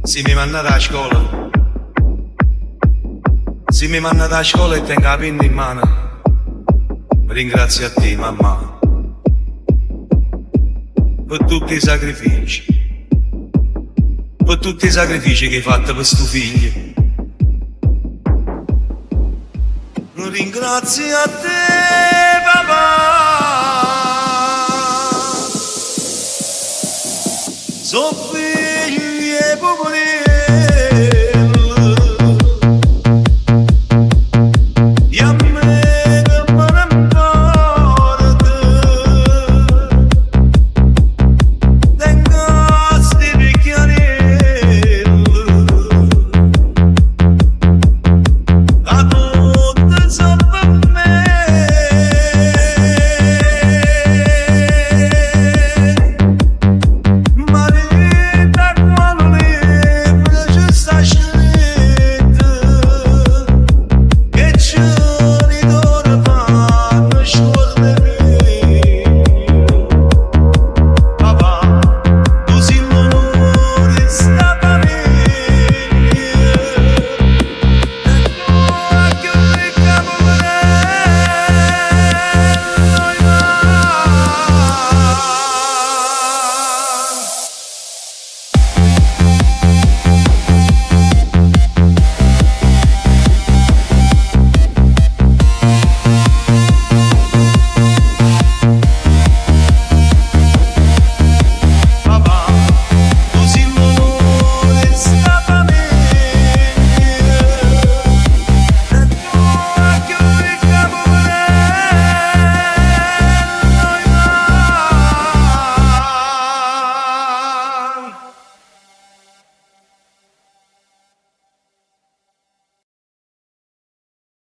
Se mi manda da scuola, se mi manda da scuola e tengo la penna in mano, ringrazio a te mamma per tutti i sacrifici, per tutti i sacrifici che hai fatto per sto figlio. Lo ringrazio a te papà, Sofia.